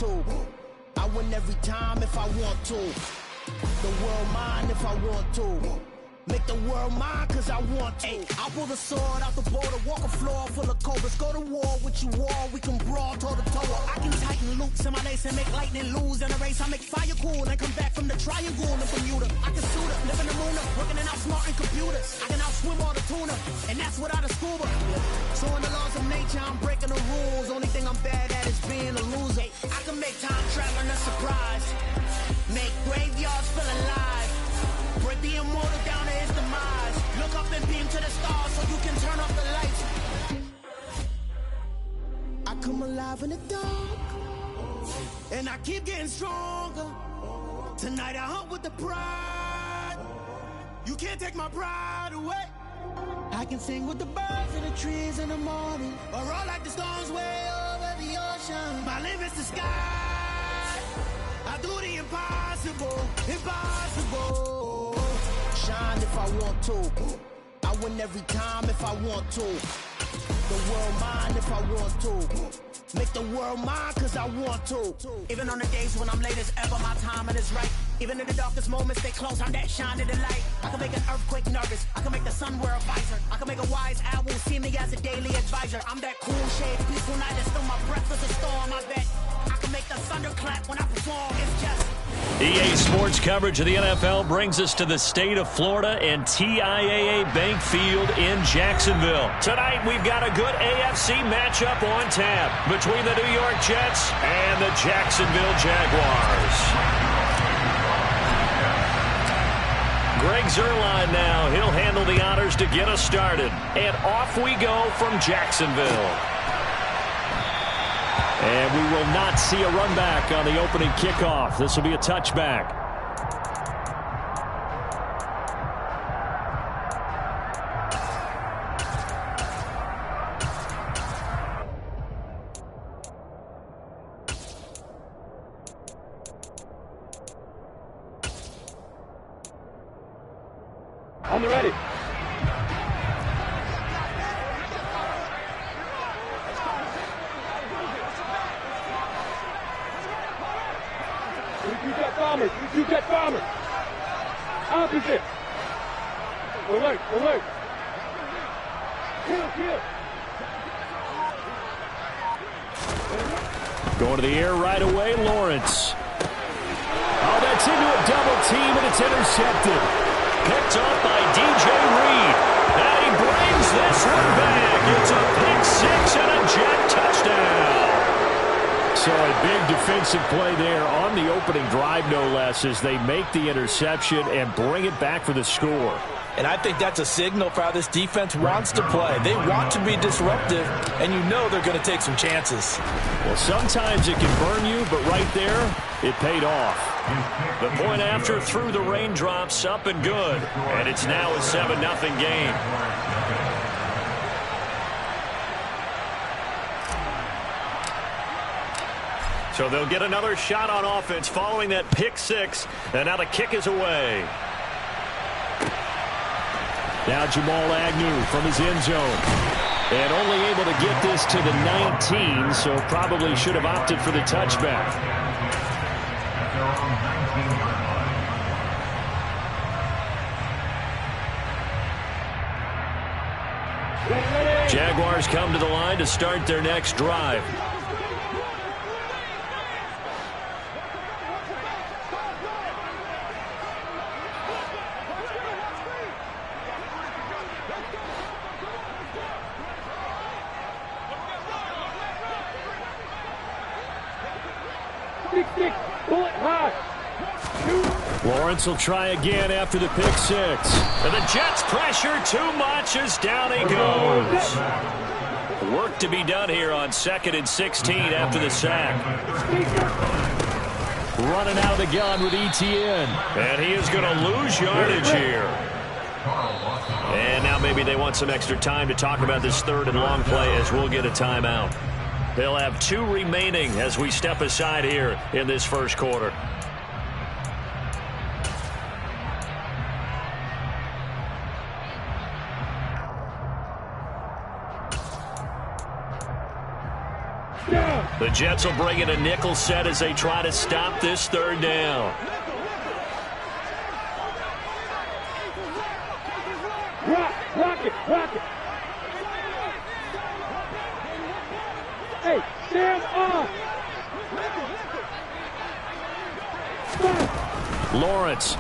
to. I win every time if I want to. The world mine if I want to. Make the world mine cause I want to. Ay, I'll pull the sword out the border, walk a floor full of cobras. Go to war with you all, we can brawl toe to toe. I can tighten loops in my lace and make lightning lose in a race. I make fire cool and come back from the triangle in Bermuda. I can shoot up, live in the moon up, working and outsmarting computers. I can outswim all the tuna, and that's without a scuba. So in the laws of nature, I'm breaking the rules. Only thing I'm bad at is being a loser. I can make time traveling a surprise, make graveyards feel alive. Break the immortal down to his demise. Look up and beam to the stars so you can turn off the lights. I come alive in the dark, and I keep getting stronger. Tonight I hunt with the pride. You can't take my pride away. I can sing with the birds and the trees in the morning, or roll like the storms way over the ocean. My limit's the sky. I do the impossible, impossible. Shine if I want to. I win every time if I want to. The world mine if I want to. Make the world mine cause I want to. Even on the days when I'm late as ever, my timing is right. Even in the darkest moments, stay close, I'm that shining the light. I can make an earthquake nervous, I can make the sun wear a visor. I can make a wise owl see me as a daily advisor. I'm that cool shade, peaceful night, and still my breath is a storm. I bet I can make the thunder clap when I perform. It's just EA Sports coverage of the NFL brings us to the state of Florida and TIAA Bank Field in Jacksonville. Tonight, we've got a good AFC matchup on tap between the New York Jets and the Jacksonville Jaguars. Greg Zuerlein now. He'll handle the honors to get us started. And off we go from Jacksonville. And we will not see a run back on the opening kickoff. This will be a touchback. On the ready. You get farmers. Opposite. Alert, alert. Kill. Going to the air right away, Lawrence. Oh, that's into a double team, and it's intercepted. Picked up by DJ Reed. And he brings this one back. It's a pick six and a Jet touchdown. So a big defensive play there on the opening drive, no less, as they make the interception and bring it back for the score. And I think that's a signal for how this defense wants to play. They want to be disruptive, and you know they're going to take some chances. Well, sometimes it can burn you, but right there, it paid off. The point after through the raindrops, up and good. And it's now a 7-0 game. So they'll get another shot on offense following that pick six. And now the kick is away. Now Jamal Agnew from his end zone. And only able to get this to the 19, so probably should have opted for the touchback. Jaguars come to the line to start their next drive. Lawrence will try again after the pick six. And the Jets pressure too much as down he goes. Work to be done here on 2nd and 16 after the sack. Running out of the gun with Etienne. And he is going to lose yardage here. And now maybe they want some extra time to talk about this 3rd and long play as we'll get a timeout. They'll have 2 remaining as we step aside here in this first quarter. The Jets will bring in a nickel set as they try to stop this third down. Rock it. Hey, stand off. Lawrence.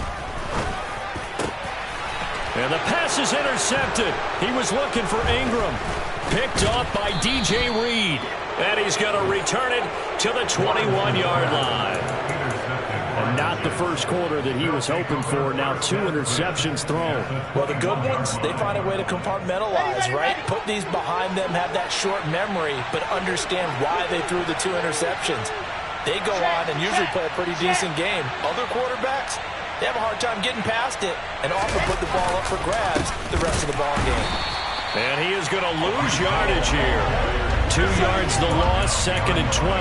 And the pass is intercepted. He was looking for Ingram. Picked off by DJ Reed. And he's going to return it to the 21-yard line. And not the first quarter that he was hoping for. Now 2 interceptions thrown. Well, the good ones, they find a way to compartmentalize, right? Put these behind them, have that short memory, but understand why they threw the 2 interceptions. They go on and usually play a pretty decent game. Other quarterbacks, they have a hard time getting past it and often put the ball up for grabs the rest of the ball game. And he is going to lose yardage here. 2 yards the loss, 2nd and 12.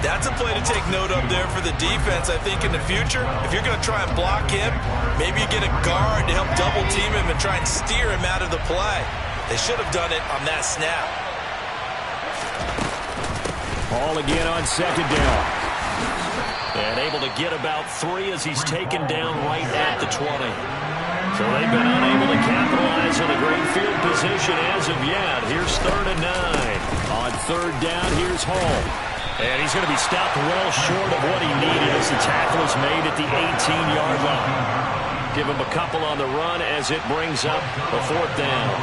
That's a play to take note of there for the defense, I think, in the future. If you're going to try and block him, maybe you get a guard to help double-team him and try and steer him out of the play. They should have done it on that snap. Ball again on 2nd down. And able to get about 3 as he's taken down right at the 20. So they've been unable to capitalize on a great field position as of yet. Here's 3rd and 9. On 3rd down, here's Hall. And he's going to be stopped well short of what he needed as the tackle is made at the 18-yard line. Give him a couple on the run as it brings up a 4th down.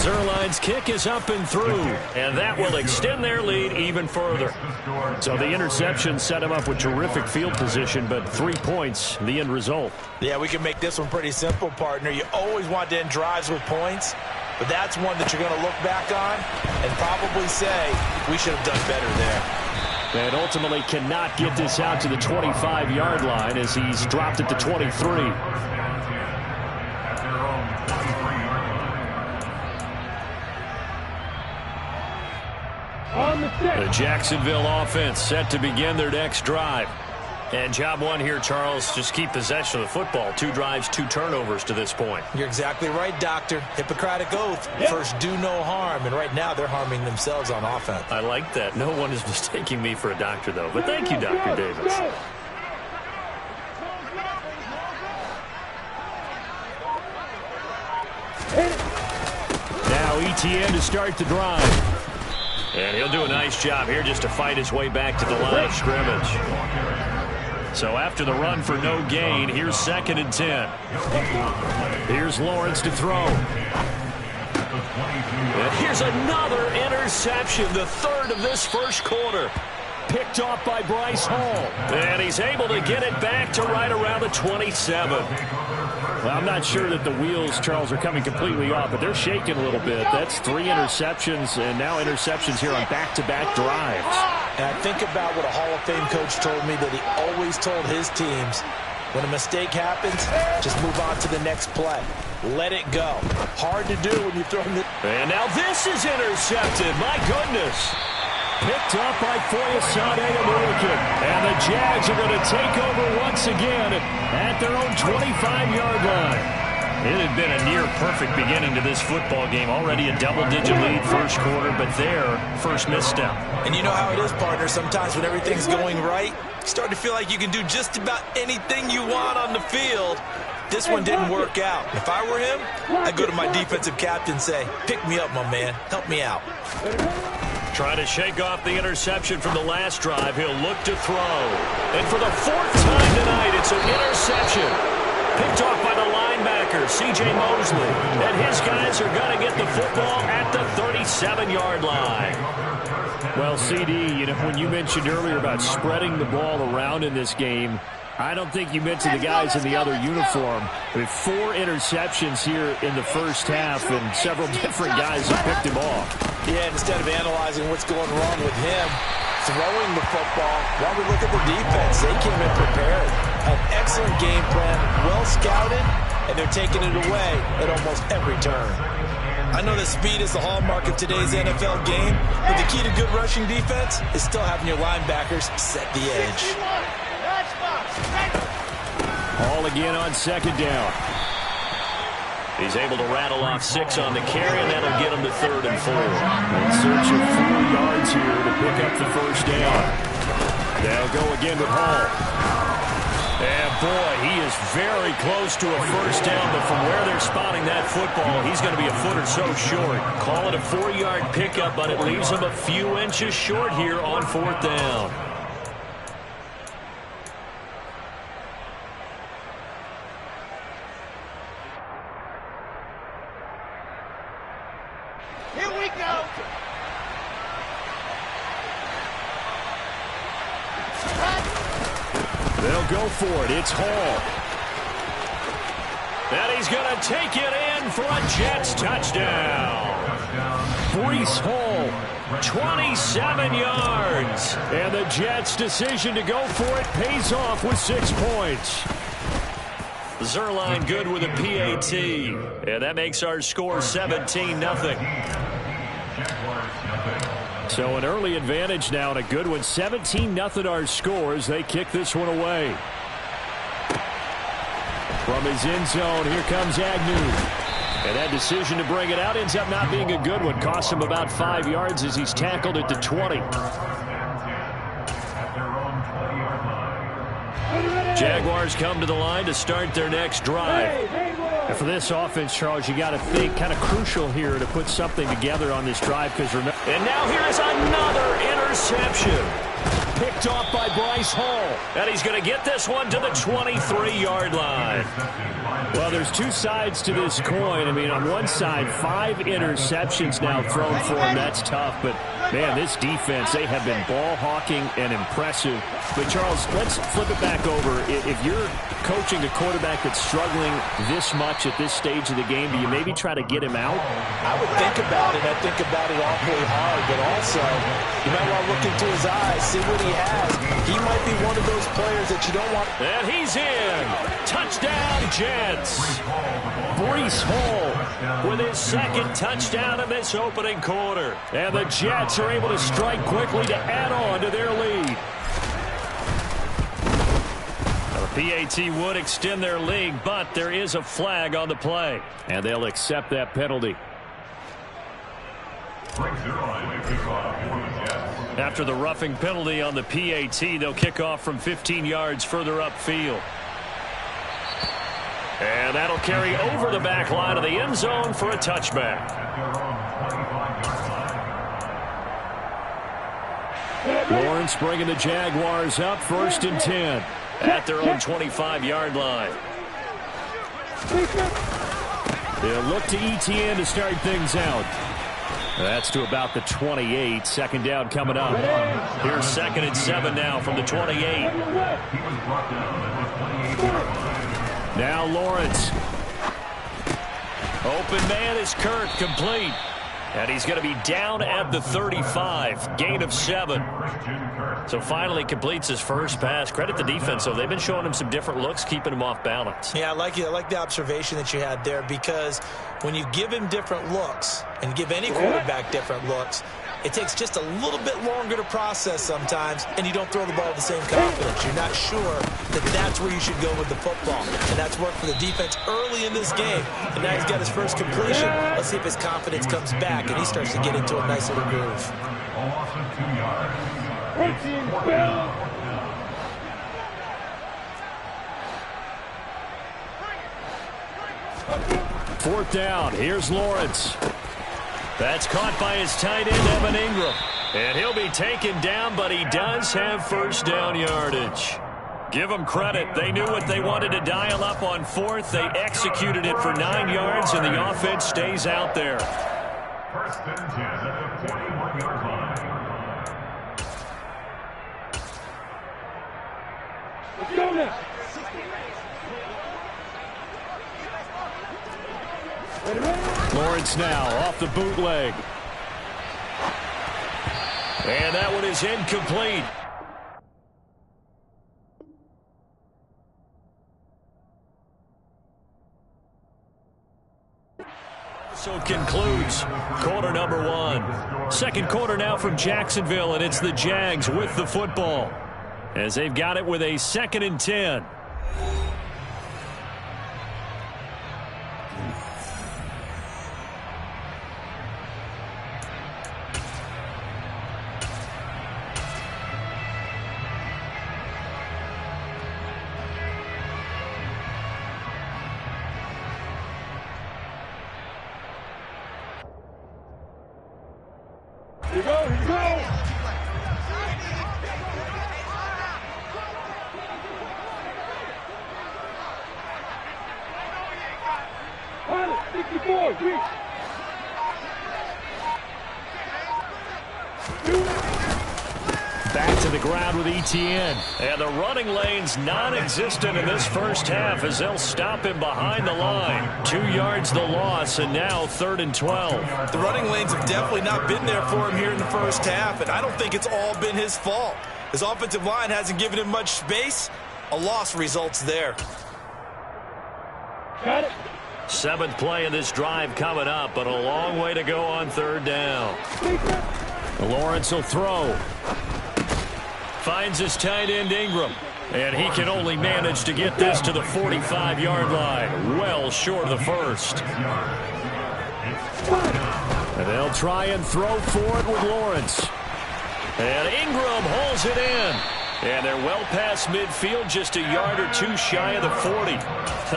Zerline's kick is up and through, and that will extend their lead even further. So the interception set him up with terrific field position, but 3 points, the end result. Yeah, we can make this one pretty simple, partner. You always want to end drives with points, but that's one that you're going to look back on and probably say, we should have done better there. And ultimately cannot get this out to the 25-yard line as he's dropped at the 23. The Jacksonville offense set to begin their next drive. And job one here, Charles, just keep possession of the football. 2 drives, 2 turnovers to this point. You're exactly right, Doctor. Hippocratic oath. Yep. First, do no harm. And right now, they're harming themselves on offense. I like that. No one is mistaking me for a doctor, though. But thank you, Dr. Davis. Now ETN to start the drive. And he'll do a nice job here just to fight his way back to the line of scrimmage. So after the run for no gain, here's 2nd and 10. Here's Lawrence to throw. And here's another interception, the 3rd of this first quarter. Picked off by Bryce Hall. And he's able to get it back to right around the 27. Well, I'm not sure that the wheels, Charles, are coming completely off, but they're shaking a little bit. That's 3 interceptions, and now interceptions here on back-to-back drives. And I think about what a Hall of Fame coach told me, that he always told his teams, when a mistake happens, just move on to the next play. Let it go. Hard to do when you're throwing it. And now this is intercepted. My goodness. Picked up by Foyesade American. And the Jags are going to take over once again at their own 25-yard line. It had been a near-perfect beginning to this football game. Already a double-digit lead first quarter, but their first misstep. And you know how it is, partner. Sometimes when everything's going right, you start to feel like you can do just about anything you want on the field. This one didn't work out. If I were him, I'd go to my defensive captain and say, pick me up, my man. Help me out. Trying to shake off the interception from the last drive. He'll look to throw. And for the 4th time tonight, it's an interception. Picked off by the linebacker, C.J. Mosley. And his guys are going to get the football at the 37-yard line. Well, CD, you know, when you mentioned earlier about spreading the ball around in this game, I don't think you mentioned the guys in the other uniform. With 4 interceptions here in the first half, and several different guys have picked him off. Yeah, instead of analyzing what's going wrong with him, throwing the football, while we look at the defense, they came in prepared. An excellent game plan, well scouted, and they're taking it away at almost every turn. I know that speed is the hallmark of today's NFL game, but the key to good rushing defense is still having your linebackers set the edge. Hall again on second down. He's able to rattle off 6 on the carry, and that'll get him to 3rd and 4. In search of 4 yards here to pick up the first down. They'll go again with Hall. And boy, he is very close to a first down, but from where they're spotting that football, he's going to be a foot or so short. Call it a 4-yard pickup, but it leaves him a few inches short here on 4th down. Here we go. They'll go for it. It's Hall. And he's going to take it in for a Jets touchdown. Breece Hall, 27 yards. And the Jets' decision to go for it pays off with 6 points. Zerline good with a PAT. And that makes our score 17-0. So an early advantage now and a good one. 17-0 our scores. They kick this one away. From his end zone, here comes Agnew. And that decision to bring it out ends up not being a good one. Costs him about 5 yards as he's tackled at the 20. Jaguars come to the line to start their next drive. And for this offense, Charles, you got to think kind of crucial here to put something together on this drive. And now here's another interception. Picked off by Breece Hall. And he's going to get this one to the 23-yard line. Well, there's 2 sides to this coin. I mean, on one side, 5 interceptions now thrown for him. That's tough. But, man, this defense, they have been ball hawking and impressive. But, Charles, let's flip it back over. If you're coaching a quarterback that's struggling this much at this stage of the game, do you maybe try to get him out? I would think about it. I think about it awfully hard. But also, you might want to look into his eyes, see what he has. He might be one of those players that you don't want. And he's in. Touchdown, Jets. Breece Hall with his 2nd touchdown in this opening quarter. And the Jets are able to strike quickly to add on to their lead. Now, the PAT would extend their lead, but there is a flag on the play. And they'll accept that penalty. After the roughing penalty on the PAT, they'll kick off from 15 yards further upfield. And that'll carry over the back line of the end zone for a touchback. Lawrence bringing the Jaguars up 1st and 10 at their own 25-yard line. They'll look to ETN to start things out. That's to about the 28. 2nd down coming up. Here's 2nd and 7 now from the 28. Now Lawrence. Open man is Kirk, complete. And he's going to be down at the 35. Gain of 7. So finally completes his first pass. Credit the defense, though. They've been showing him some different looks, keeping him off balance. Yeah, I like the observation that you had there, because when you give him different looks and give any quarterback different looks, it takes just a little bit longer to process sometimes, and you don't throw the ball with the same confidence. You're not sure that that's where you should go with the football. And that's worked for the defense early in this game. And now he's got his first completion. Let's see if his confidence comes back and he starts to get into a nice little groove. Fourth down. Here's Lawrence. That's caught by his tight end, Evan Ingram. And he'll be taken down, but he does have first down yardage. Give them credit. They knew what they wanted to dial up on 4th. They executed it for 9 yards, and the offense stays out there. First and 10 at the 41-yard line. Let's go now. Lawrence now off the bootleg. And that one is incomplete. So concludes quarter number 1. Second quarter now from Jacksonville, and it's the Jags with the football as they've got it with a 2nd and 10. 64, reach. Back to the ground with ETN. And the running lane's non-existent in this first half as they'll stop him behind the line. 2 yards the loss, and now 3rd and 12. The running lanes have definitely not been there for him here in the first half, and I don't think it's all been his fault. His offensive line hasn't given him much space. A loss results there. Got it. 7th play of this drive coming up, but a long way to go on 3rd down. Lawrence will throw. Finds his tight end Ingram. And he can only manage to get this to the 45-yard line. Well short of the first. And they'll try and throw for it with Lawrence. And Ingram holds it in. And they're well past midfield, just a yard or two shy of the 40.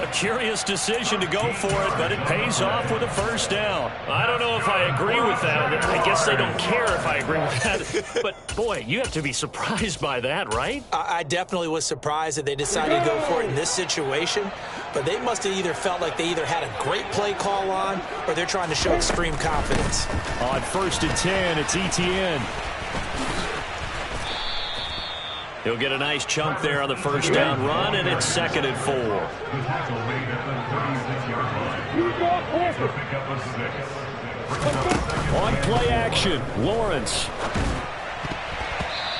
A curious decision to go for it, but it pays off with a first down. I don't know if I agree with that. I guess they don't care if I agree with that. But, boy, you have to be surprised by that, right? I definitely was surprised that they decided to go for it in this situation, but they must have either felt like they either had a great play call on or they're trying to show extreme confidence. On 1st and 10, it's ETN. He'll get a nice chunk there on the first down run, and it's 2nd and 4. On play action, Lawrence.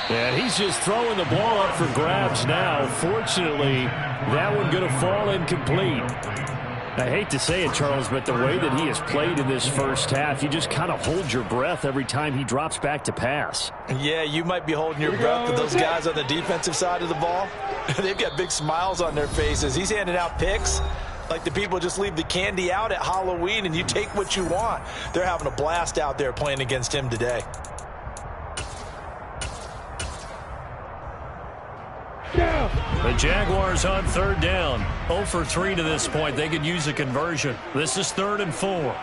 And he's just throwing the ball up for grabs now. Fortunately, that one going to fall incomplete. I hate to say it, Charles, but the way that he has played in this first half, you just kind of hold your breath every time he drops back to pass. Yeah, you might be holding your breath, but those guys on the defensive side of the ball, they've got big smiles on their faces. He's handing out picks like the people just leave the candy out at Halloween and you take what you want. They're having a blast out there playing against him today. The Jaguars on 3rd down. 0 for 3 to this point. They could use a conversion. This is 3rd and 4.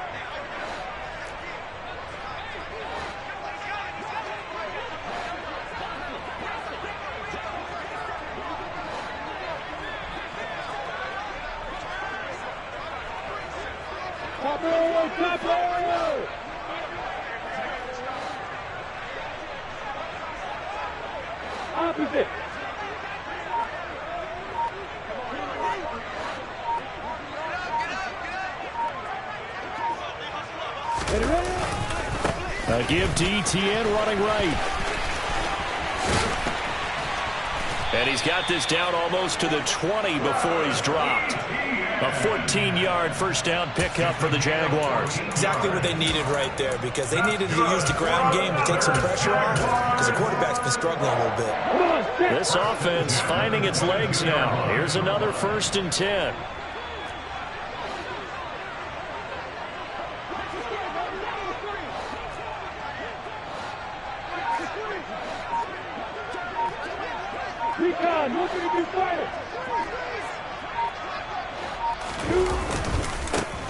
Opposite. A give to ETN running right. And he's got this down almost to the 20 before he's dropped. A 14-yard first down pickup for the Jaguars. Exactly what they needed right there, because they needed to use the ground game to take some pressure off, because the quarterback's been struggling a little bit. This offense finding its legs now. Here's another 1st and 10.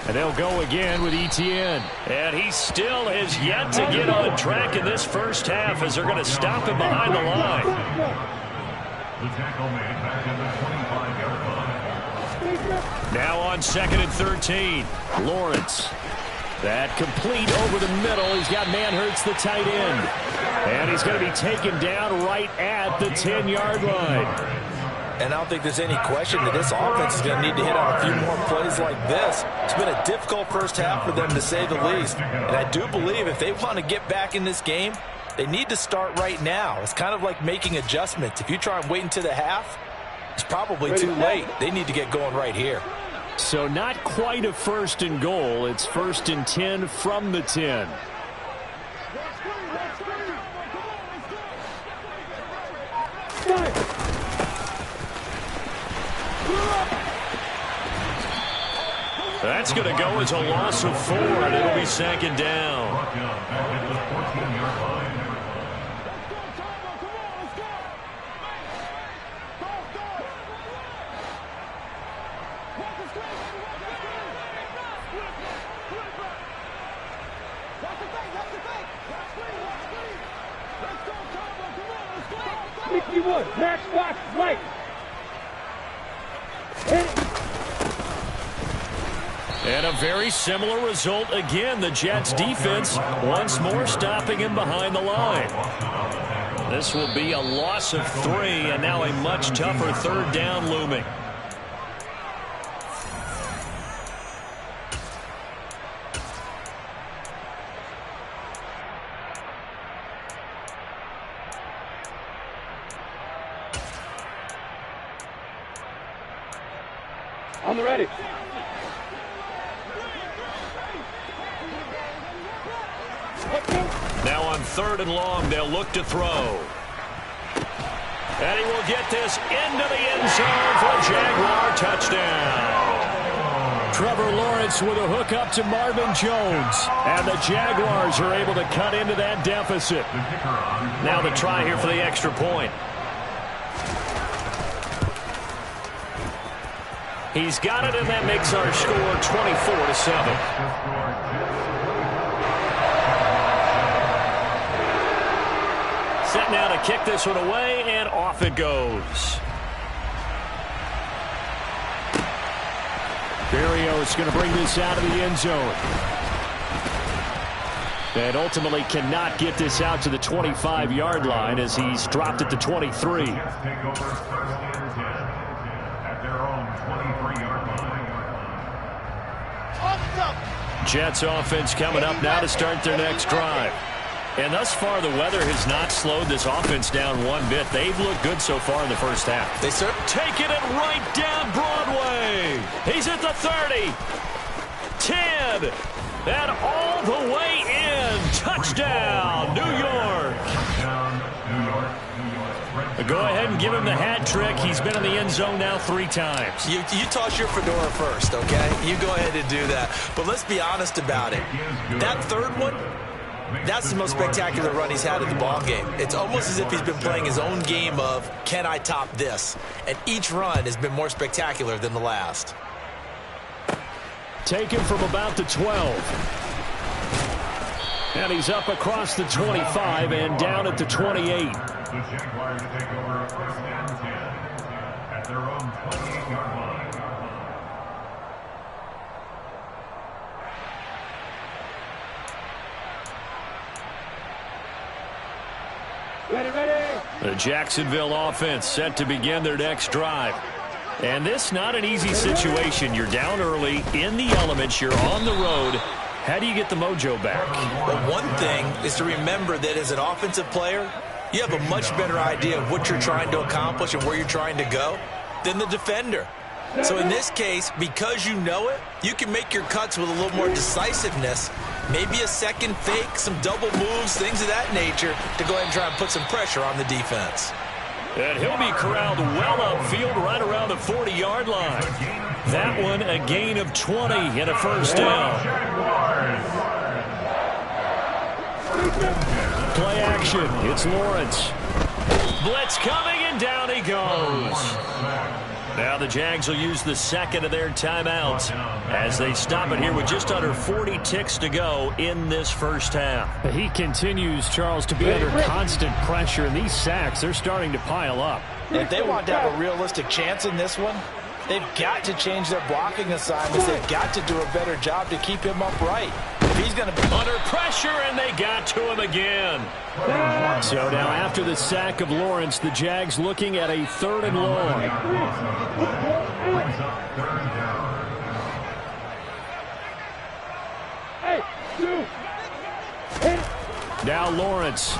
And they'll go again with ETN. And he still has yet to get on track in this first half as they're going to stop him behind the line. The tackle made back in the 25-yard line. Now on 2nd and 13. Lawrence. That complete over the middle. He's got Manhurts, the tight end. And he's going to be taken down right at the 10-yard line. And I don't think there's any question that this offense is going to need to hit on a few more plays like this. It's been a difficult first half for them, to say the least. And I do believe if they want to get back in this game, they need to start right now. It's kind of like making adjustments. If you try and wait until the half, it's probably too late. They need to get going right here. So not quite a 1st and goal. It's 1st and 10 from the 10. That's going to go as a loss of 4, and it'll be 2nd down. Max box right. And a very similar result again. The Jets defense once more stopping him behind the line. This will be a loss of 3, and now a much tougher third down looming. On the ready. Now on 3rd and long, they'll look to throw. And he will get this into the end zone for a Jaguar touchdown. Trevor Lawrence with a hook up to Marvin Jones. And the Jaguars are able to cut into that deficit. Now the try here for the extra point. He's got it, and that makes our score 24-7. Set now to kick this one away, and off it goes. Berrios going to bring this out of the end zone. And ultimately cannot get this out to the 25-yard line as he's dropped at the 23. Jets offense coming up now to start their next drive. And thus far, the weather has not slowed this offense down one bit. They've looked good so far in the first half. They taking it right down Broadway. He's at the 30, 10, and all the way in. Touchdown, New York. Go ahead and give him the hat trick. He's been in the end zone now 3 times. You toss your fedora first, okay? You go ahead and do that. But let's be honest about it. That third one, that's the most spectacular run he's had in the ball game. It's almost as if he's been playing his own game of, can I top this? And each run has been more spectacular than the last. Taken from about the 12. And he's up across the 25 and down at the 28. The Jaguars take over 1st and 10 at their own 28-yard line. Ready. The Jacksonville offense set to begin their next drive. And this not an easy situation. You're down early, in the elements, you're on the road. How do you get the mojo back? Well, one thing is to remember that as an offensive player, you have a much better idea of what you're trying to accomplish and where you're trying to go than the defender. So in this case, because you know it, you can make your cuts with a little more decisiveness, maybe a second fake, some double moves, things of that nature, to go ahead and try and put some pressure on the defense. And he'll be corralled well upfield right around the 40-yard line. That one a gain of 20 and a first down. Play action. It's Lawrence. Blitz coming, and down he goes. Now the Jags will use the second of their timeouts as they stop it here with just under 40 ticks to go in this first half. He continues, Charles, to be under constant pressure, and these sacks, they're starting to pile up. If they want to have a realistic chance in this one, they've got to change their blocking assignments. They've got to do a better job to keep him upright. If he's going to be under pressure, and they got to him again. So now after the sack of Lawrence, the Jags looking at a 3rd and long. Now Lawrence.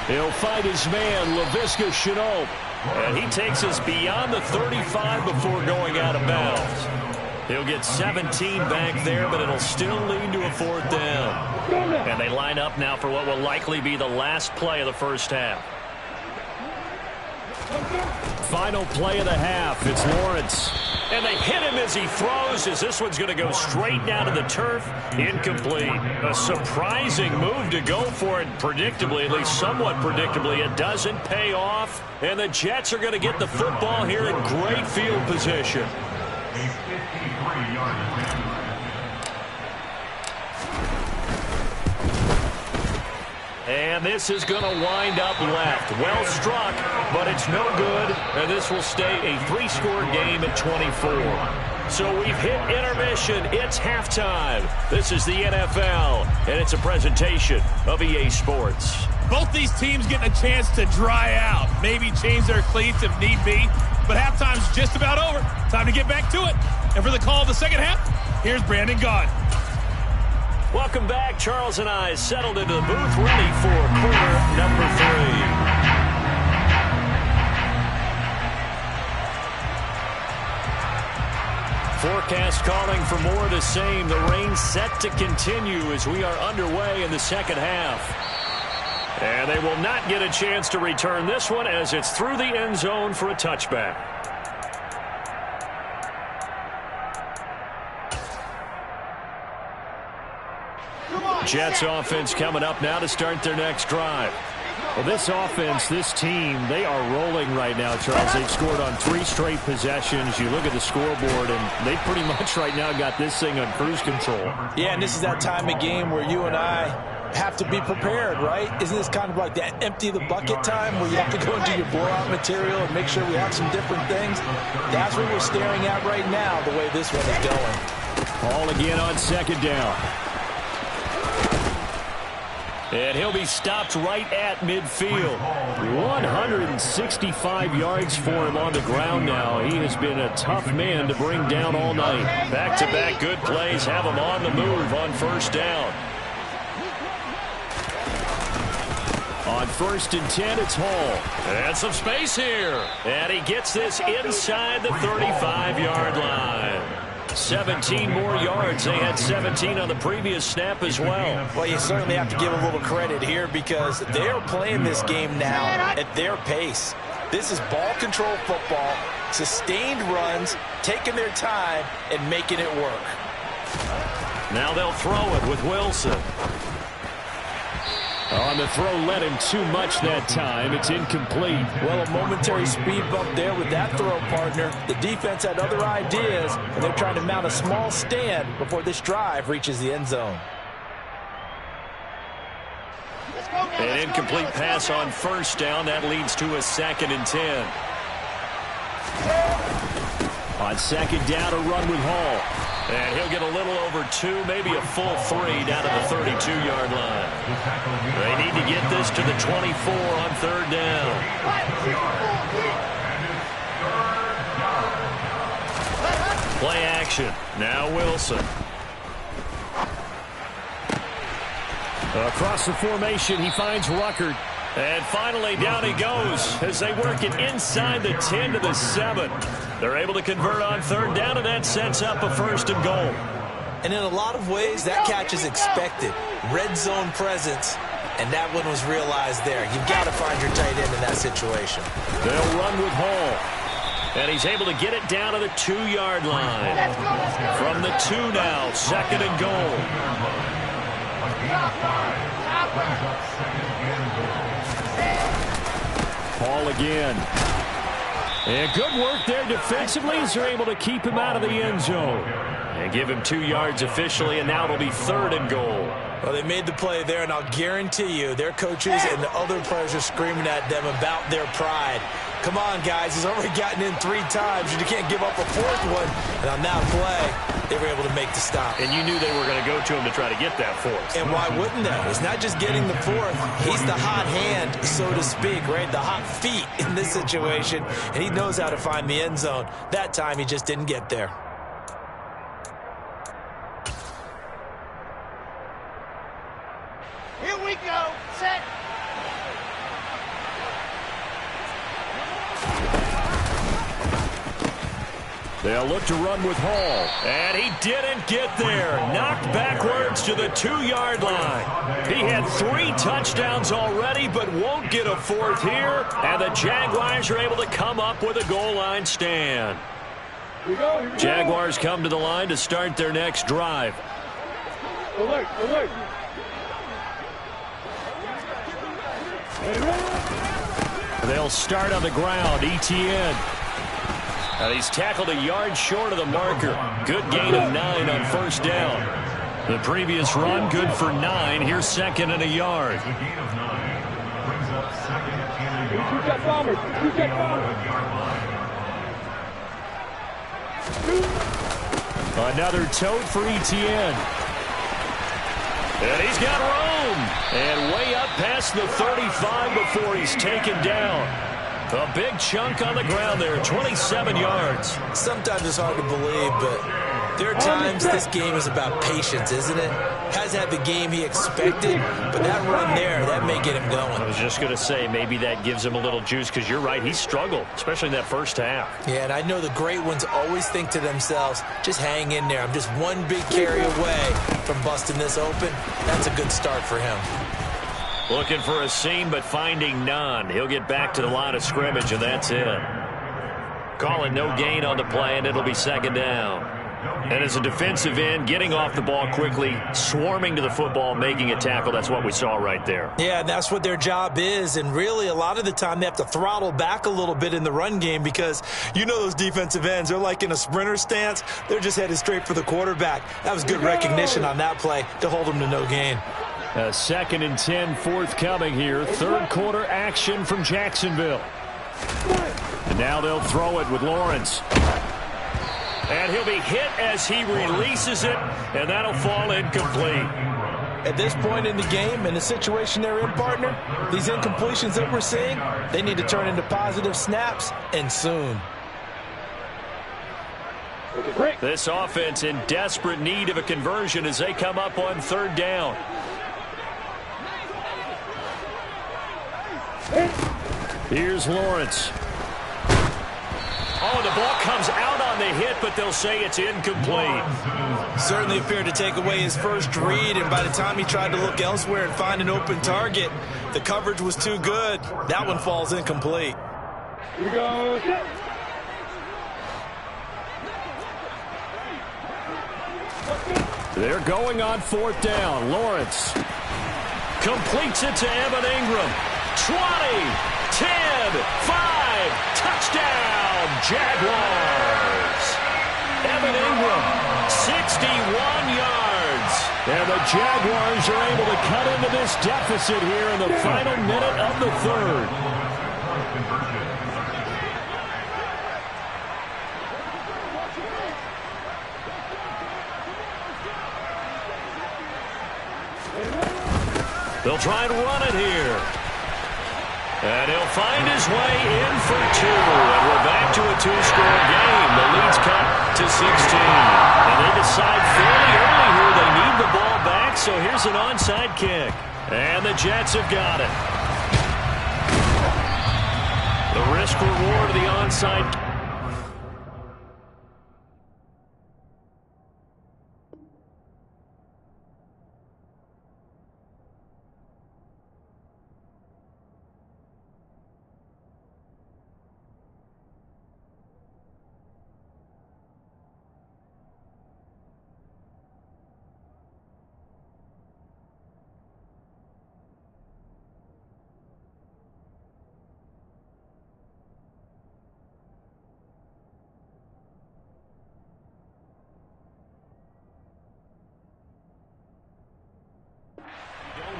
He'll fight his man, Laviska Shenault. And he takes us beyond the 35 before going out of bounds. He'll get 17 back there, but it'll still lead to a 4th down. And they line up now for what will likely be the last play of the first half. Final play of the half. It's Lawrence. And they hit him as he throws, as this one's going to go straight down to the turf. Incomplete. A surprising move to go for it predictably, at least somewhat predictably. It doesn't pay off. And the Jets are going to get the football here in great field position. And this is going to wind up left. Well struck, but it's no good. And this will stay a 3-score game at 24. So we've hit intermission. It's halftime. This is the NFL, and it's a presentation of EA Sports. Both these teams getting a chance to dry out, maybe change their cleats if need be. But halftime's just about over. Time to get back to it. And for the call of the second half, here's Brandon Gaudin. Welcome back. Charles and I settled into the booth, ready for quarter number 3. Forecast calling for more of the same. The rain set to continue as we are underway in the second half. And they will not get a chance to return this one as it's through the end zone for a touchback. Jets offense coming up now to start their next drive. Well, this offense, this team, they are rolling right now, Charles. They've scored on 3 straight possessions. You look at the scoreboard, and they pretty much right now got this thing on cruise control. Yeah, and this is that time of game where you and I have to be prepared, right? Isn't this kind of like that empty the bucket time where you have to go into your blowout material and make sure we have some different things? That's what we're staring at right now, the way this one is going. Ball again on second down. And he'll be stopped right at midfield. 165 yards for him on the ground now. He has been a tough man to bring down all night. Back-to-back good plays have him on the move on first down. On 1st and 10, it's Hall. And some space here. And he gets this inside the 35-yard line. 17 more yards. They had 17 on the previous snap as well. Well, you certainly have to give a little credit here because they're playing this game now at their pace. This is ball control football, sustained runs, taking their time, and making it work. Now they'll throw it with Wilson. On the throw, led him too much that time. It's incomplete. Well, a momentary speed bump there with that throw, partner. The defense had other ideas, and they're trying to mount a small stand before this drive reaches the end zone. An incomplete pass on first down. That leads to a 2nd and 10. On second down, a run with Hall. And he'll get a little over 2, maybe a full 3 down to the 32-yard line. They need to get this to the 24 on 3rd down. Play action. Now Wilson. Across the formation, he finds Ruckert. And finally, down he goes as they work it inside the 10 to the 7. They're able to convert on 3rd down, and that sets up a 1st and goal. And in a lot of ways, that catch is expected. Red zone presence, and that one was realized there. You've got to find your tight end in that situation. They'll run with Hall. And he's able to get it down to the 2-yard line. From the 2 now, 2nd and goal. Hall again. And good work there defensively as they're able to keep him out of the end zone. And give him 2 yards officially, and now it'll be 3rd and goal. Well, they made the play there, and I'll guarantee you their coaches and the other players are screaming at them about their pride. Come on, guys. He's already gotten in 3 times. You can't give up a 4th one. And on that play, they were able to make the stop. And you knew they were going to go to him to try to get that 4th. And why wouldn't they? It's not just getting the 4th. He's the hot hand, so to speak, right? The hot feet in this situation. And he knows how to find the end zone. That time, he just didn't get there. Here we go. Set. They'll look to run with Hall. And he didn't get there. Knocked backwards to the 2-yard line. He had 3 touchdowns already, but won't get a 4th here. And the Jaguars are able to come up with a goal line stand. Jaguars come to the line to start their next drive. Alert, alert. They'll start on the ground. Etienne. And he's tackled a yard short of the marker. Good gain of 9 on first down. The previous run, good for 9. Here's second and a yard. A gain of 9. Brings up second and a yard. Two-check bombers. Two-check bombers. Another tote for Etienne. And he's got room. And way up past the 35 before he's taken down. A big chunk on the ground there, 27 yards. Sometimes it's hard to believe, but there are times this game is about patience, isn't it? Hasn't had the game he expected, but that run there, that may get him going. I was just going to say, maybe that gives him a little juice, because you're right, he struggled, especially in that first half. Yeah, and I know the great ones always think to themselves, just hang in there. I'm just one big carry away from busting this open. That's a good start for him. Looking for a seam, but finding none. He'll get back to the line of scrimmage, and that's it. Calling no gain on the play, and it'll be second down. And as a defensive end, getting off the ball quickly, swarming to the football, making a tackle, that's what we saw right there. Yeah, that's what their job is, and really a lot of the time they have to throttle back a little bit in the run game because you know those defensive ends, they're like in a sprinter stance. They're just headed straight for the quarterback. That was good recognition on that play to hold them to no gain. A 2nd and 10 forthcoming here. Third quarter action from Jacksonville. And now they'll throw it with Lawrence. And he'll be hit as he releases it, and that'll fall incomplete. At this point in the game, in the situation they're in, partner, these incompletions that we're seeing, they need to turn into positive snaps, and soon. This offense in desperate need of a conversion as they come up on third down. Here's Lawrence. Oh, the ball comes out on the hit, but they'll say it's incomplete. Certainly appeared to take away his first read, and by the time he tried to look elsewhere and find an open target, the coverage was too good. That one falls incomplete. Here we go. They're going on fourth down. Lawrence completes it to Evan Ingram. 20, 10, 5, touchdown, Jaguars. Evan Ingram, 61 yards. And the Jaguars are able to cut into this deficit here in the final minute of the third. They'll try and run it here. And he'll find his way in for 2. And we're back to a 2-score game. The lead's cut to 16. And they decide fairly early here they need the ball back, so here's an onside kick. And the Jets have got it. The risk reward of the onside kick.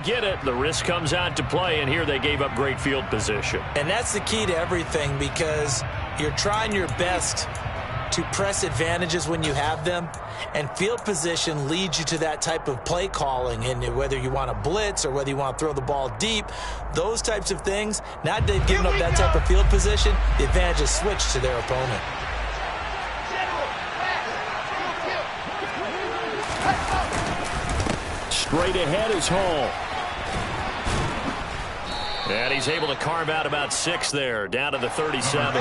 Get it, the risk comes out to play, and here they gave up great field position. And that's the key to everything, because you're trying your best to press advantages when you have them, and field position leads you to that type of play calling. And whether you want to blitz or whether you want to throw the ball deep, those types of things, now that they've given up that type of field position, the advantage is switched to their opponent. Straight ahead is Hall. And he's able to carve out about 6 there, down to the 37. The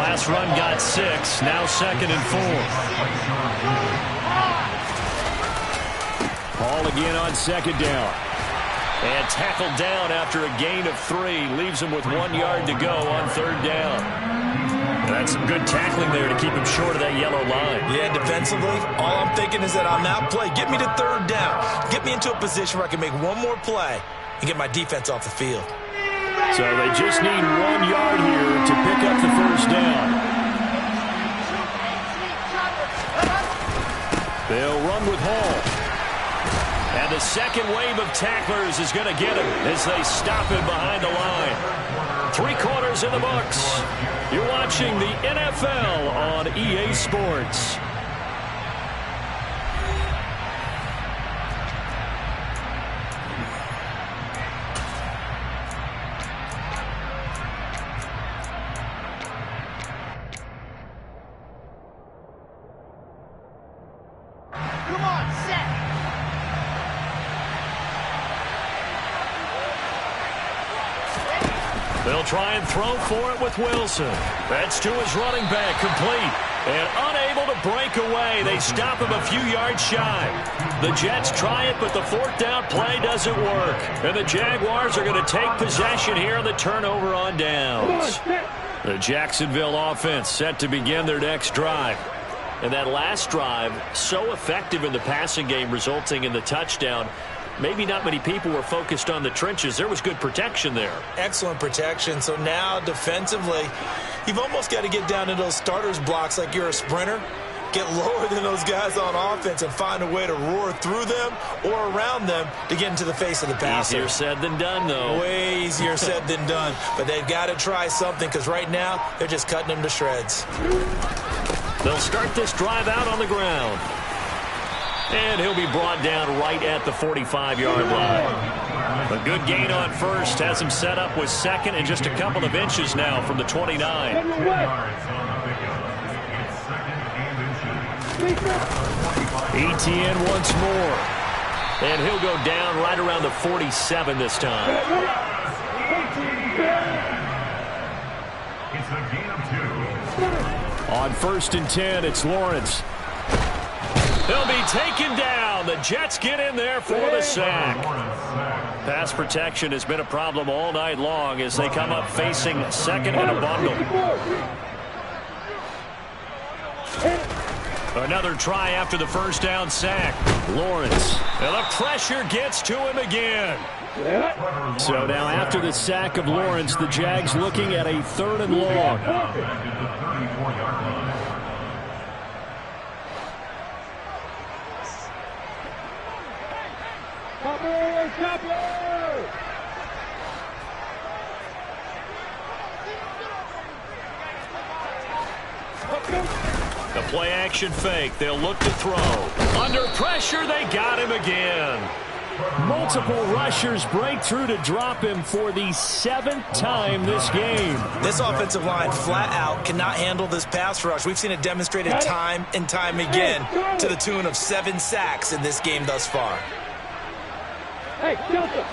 last run got 6, now 2nd and 4. Hall again on 2nd down. And tackled down after a gain of 3. Leaves him with 1 yard to go on 3rd down. That's some good tackling there to keep him short of that yellow line. Yeah, defensively, all I'm thinking is that on that play, get me to 3rd down. Get me into a position where I can make one more play and get my defense off the field. So they just need 1 yard here to pick up the 1st down. They'll run with Hall. And the second wave of tacklers is going to get him as they stop him behind the line. 3 quarters in the books. You're watching the NFL on EA Sports. They'll try and throw for it with Wilson. That's to his running back, complete. And unable to break away. They stop him a few yards shy. The Jets try it, but the 4th down play doesn't work. And the Jaguars are going to take possession here on the turnover on downs. The Jacksonville offense set to begin their next drive. And that last drive, so effective in the passing game, resulting in the touchdown. Maybe not many people were focused on the trenches. There was good protection there. Excellent protection. So now defensively, you've almost got to get down to those starters blocks like you're a sprinter. Get lower than those guys on offense and find a way to roar through them or around them to get into the face of the passer. Easier said than done, though. Way easier said than done. But they've got to try something because right now they're just cutting them to shreds. They'll start this drive out on the ground. And he'll be brought down right at the 45-yard line. A good gain on first has him set up with second and just a couple of inches now from the 29. Etienne once more. And he'll go down right around the 47 this time. It's a gain of 2. On 1st and 10, it's Lawrence. He'll be taken down. The Jets get in there for the sack. Pass protection has been a problem all night long as they come up facing second and a bundle. Another try after the 1st down sack. Lawrence. And the pressure gets to him again. So now after the sack of Lawrence, the Jags looking at a 3rd and long. The play action fake. They'll look to throw. Under pressure, they got him again. Multiple rushers break through to drop him for the 7th time this game. This offensive line flat out cannot handle this pass rush. We've seen it demonstrated time and time again to the tune of 7 sacks in this game thus far. Hey, Delta.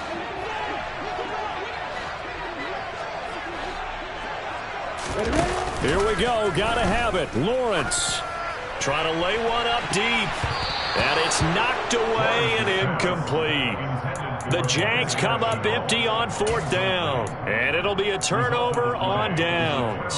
Here we go. Got to have it. Lawrence trying to lay one up deep. And it's knocked away and incomplete. The Jags come up empty on 4th down. And it'll be a turnover on downs.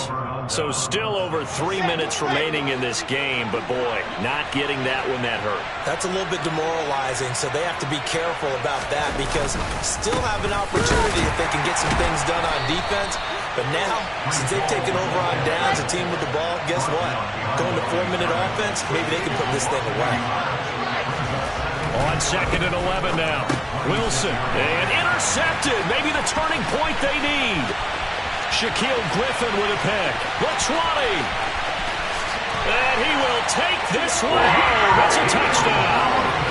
So still over 3 minutes remaining in this game. But, boy, not getting that one that hurt. That's a little bit demoralizing, so they have to be careful about that because still have an opportunity if they can get some things done on defense. But now, since they've taken over on downs, a team with the ball, guess what? Going to 4-minute offense, maybe they can put this thing away. On 2nd and 11 now. Wilson, and intercepted. Maybe the turning point they need. Shaquille Griffin with a pick. The 20. And he will take this one home. That's a touchdown.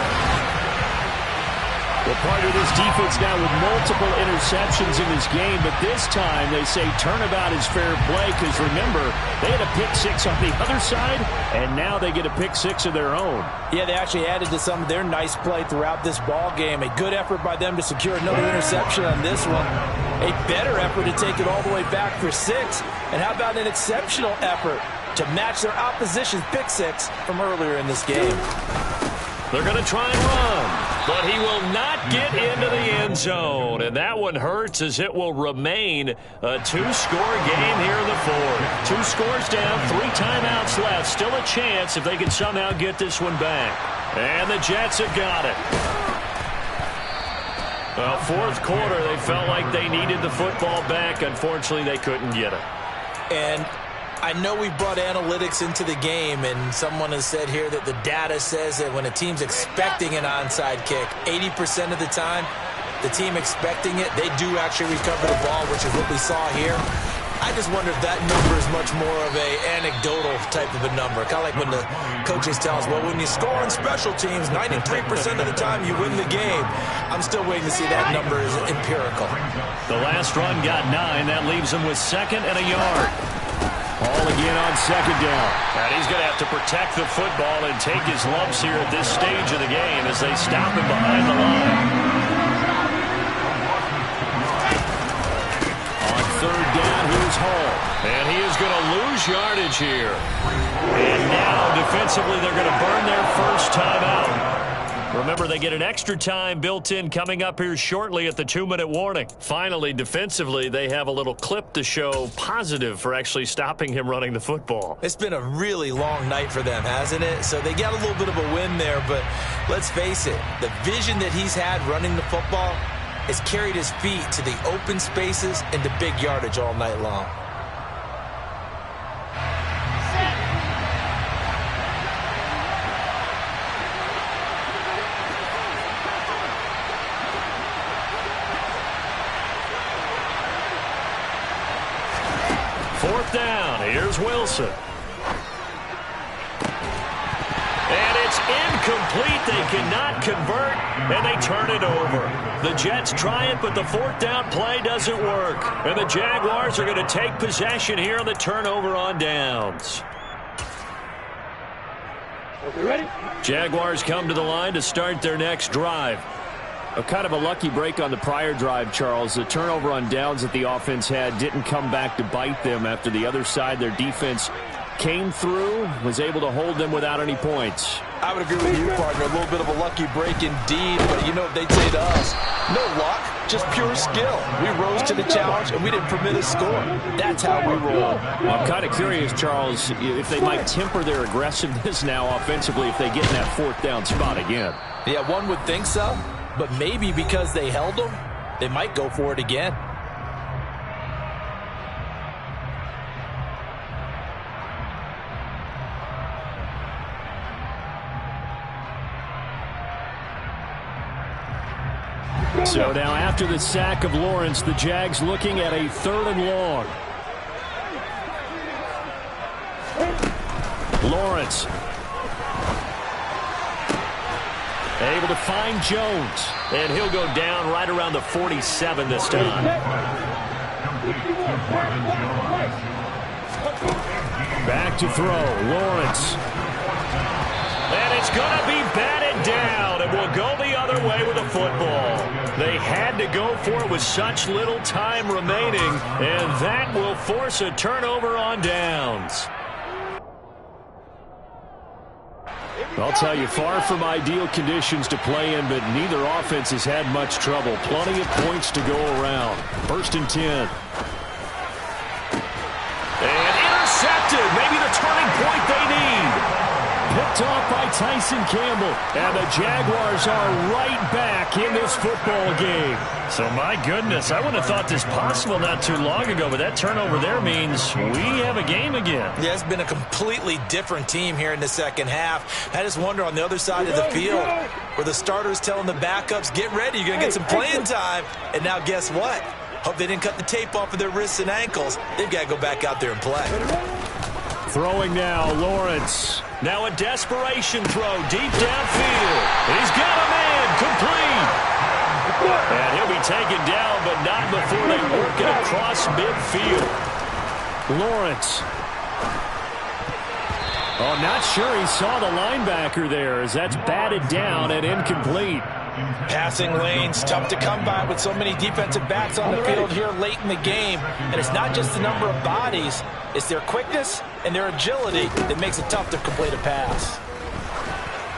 Well, part of this defense now with multiple interceptions in this game, but this time they say turnabout is fair play because, remember, they had a pick 6 on the other side, and now they get a pick 6 of their own. Yeah, they actually added to some of their nice play throughout this ball game. A good effort by them to secure another interception on this one. A better effort to take it all the way back for 6. And how about an exceptional effort to match their opposition's pick 6 from earlier in this game? They're going to try and run, but he will not get into the end zone. And that one hurts as it will remain a 2-score game here in the 4th. 2 scores down, 3 timeouts left. Still a chance if they can somehow get this one back. And the Jets have got it. Well, 4th quarter, they felt like they needed the football back. Unfortunately, they couldn't get it. And I know we brought analytics into the game, and someone has said here that the data says that when a team's expecting an onside kick, 80% of the time, the team expecting it, they do actually recover the ball, which is what we saw here. I just wonder if that number is much more of a anecdotal type of a number. Kind of like when the coaches tell us, well, when you score on special teams, 93% of the time you win the game. I'm still waiting to see that number is empirical. The last run got 9. That leaves him with 2nd and a yard. Ball again on 2nd down. And he's going to have to protect the football and take his lumps here at this stage of the game as they stop him behind the line. On 3rd down, here's Hall. And he is going to lose yardage here. And now, defensively, they're going to burn their first timeout. Remember, they get an extra time built in coming up here shortly at the 2-minute warning. Finally, defensively, they have a little clip to show positive for actually stopping him running the football. It's been a really long night for them, hasn't it? So they got a little bit of a win there, but let's face it, the vision that he's had running the football has carried his feet to the open spaces and to big yardage all night long. Down. Here's Wilson. And it's incomplete. They cannot convert, and they turn it over. The Jets try it, but the 4th down play doesn't work. And the Jaguars are going to take possession here on the turnover on downs. Ready? Jaguars come to the line to start their next drive. Kind of a lucky break on the prior drive, Charles. The turnover on downs that the offense had didn't come back to bite them after the other side. Their defense came through, was able to hold them without any points. I would agree with you, partner. A little bit of a lucky break indeed, but you know what they'd say to us? No luck, just pure skill. We rose to the challenge, and we didn't permit a score. That's how we roll. Well, I'm kind of curious, Charles, if they might temper their aggressiveness now offensively if they get in that 4th down spot again. Yeah, one would think so. But maybe because they held them, they might go for it again. So now after the sack of Lawrence, the Jags looking at a 3rd and long. Lawrence. Able to find Jones. And he'll go down right around the 47 this time. Back to throw. Lawrence. And it's going to be batted down. And will go the other way with the football. They had to go for it with such little time remaining. And that will force a turnover on downs. I'll tell you, far from ideal conditions to play in, but neither offense has had much trouble. Plenty of points to go around. 1st and 10. And intercepted. Maybe the turning point they need. Picked off by Tyson Campbell. And the Jaguars are right back in this football game. So, my goodness, I wouldn't have thought this possible not too long ago, but that turnover there means we have a game again. Yeah, it's been a completely different team here in the 2nd half. I just wonder on the other side of the field where the starters telling the backups, get ready, you're going to get some playing time. And now guess what? Hope they didn't cut the tape off of their wrists and ankles. They've got to go back out there and play. Throwing now, Lawrence. Now a desperation throw deep downfield. He's got a man complete. And he'll be taken down, but not before they work it across midfield. Lawrence. Oh, not sure he saw the linebacker there as that's batted down and incomplete. Passing lanes, tough to come by with so many defensive backs on the field here late in the game. And it's not just the number of bodies, it's their quickness and their agility that makes it tough to complete a pass.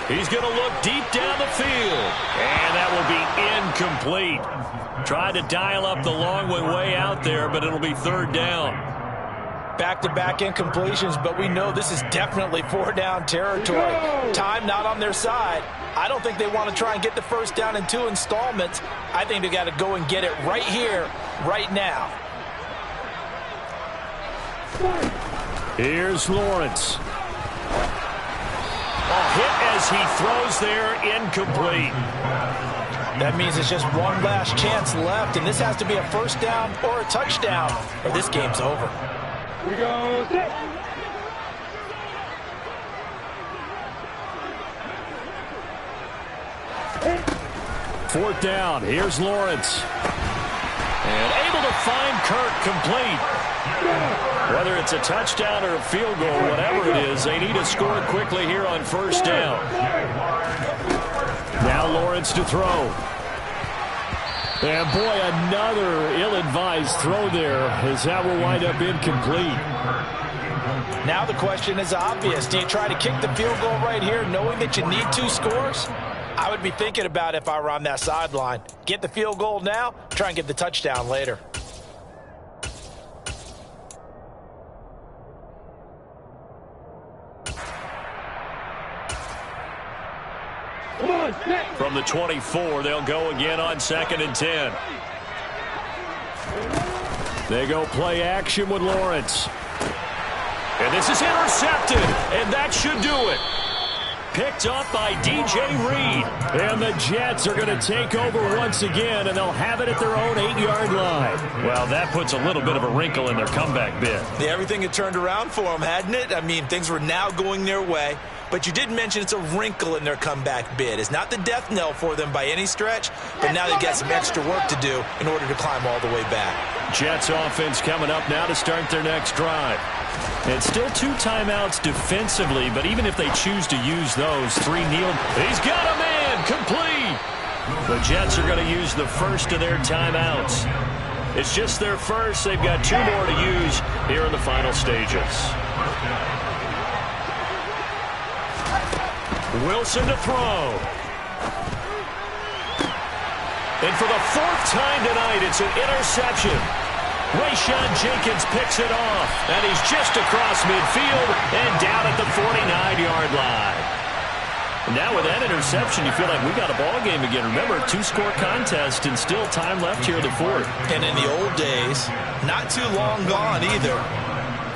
He's going to look deep down the field. And that will be incomplete. Tried to dial up the long one way out there, but it'll be 3rd down. Back-to-back incompletions, but we know this is definitely 4-down territory. Time not on their side. I don't think they want to try and get the 1st down in 2 installments. I think they got to go and get it right here, right now. Here's Lawrence. Hit as he throws there, incomplete. That means it's just one last chance left, and this has to be a first down or a touchdown, or this game's over. We go six. Fourth down. Here's Lawrence. And able to find Kirk complete. Whether it's a touchdown or a field goal, whatever it is, they need to score quickly here on first down. Now Lawrence to throw. And boy, another ill-advised throw there, as that will wind up incomplete. Now the question is obvious. Do you try to kick the field goal right here knowing that you need 2 scores? I would be thinking about it if I were on that sideline. Get the field goal now, try and get the touchdown later. From the 24, they'll go again on 2nd and 10. They go play action with Lawrence. And this is intercepted, and that should do it. Picked up by DJ Reed. And the Jets are going to take over once again, and they'll have it at their own 8-yard line. Well, that puts a little bit of a wrinkle in their comeback bid. Yeah, everything had turned around for them, hadn't it? I mean, things were now going their way. But you did mention it's a wrinkle in their comeback bid. It's not the death knell for them by any stretch, but now they've got some extra work to do in order to climb all the way back. Jets offense coming up now to start their next drive. It's still 2 timeouts defensively, but even if they choose to use those, 3 kneel. He's got a man, complete. The Jets are going to use the first of their timeouts. It's just their first. They've got 2 more to use here in the final stages. Wilson to throw. And for the 4th time tonight, it's an interception. Rayshawn Jenkins picks it off, and he's just across midfield and down at the 49-yard line. Now with that interception, you feel like we got a ball game again. Remember, 2-score contest and still time left here in the 4th. And in the old days, not too long gone either.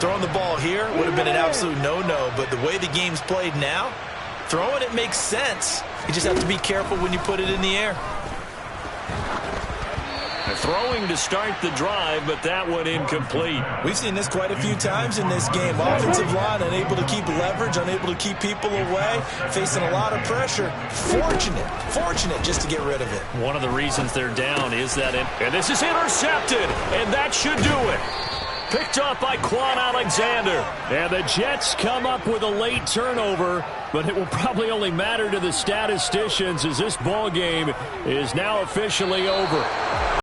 Throwing the ball here would have been an absolute no-no, but the way the game's played now, throwing it makes sense. You just have to be careful when you put it in the air. Throwing to start the drive, but that one incomplete. We've seen this quite a few times in this game. Offensive line unable to keep leverage, unable to keep people away, facing a lot of pressure. Fortunate just to get rid of it. One of the reasons they're down is that. And this is intercepted, and that should do it. Picked up by Quan Alexander. And the Jets come up with a late turnover, but it will probably only matter to the statisticians as this ball game is now officially over.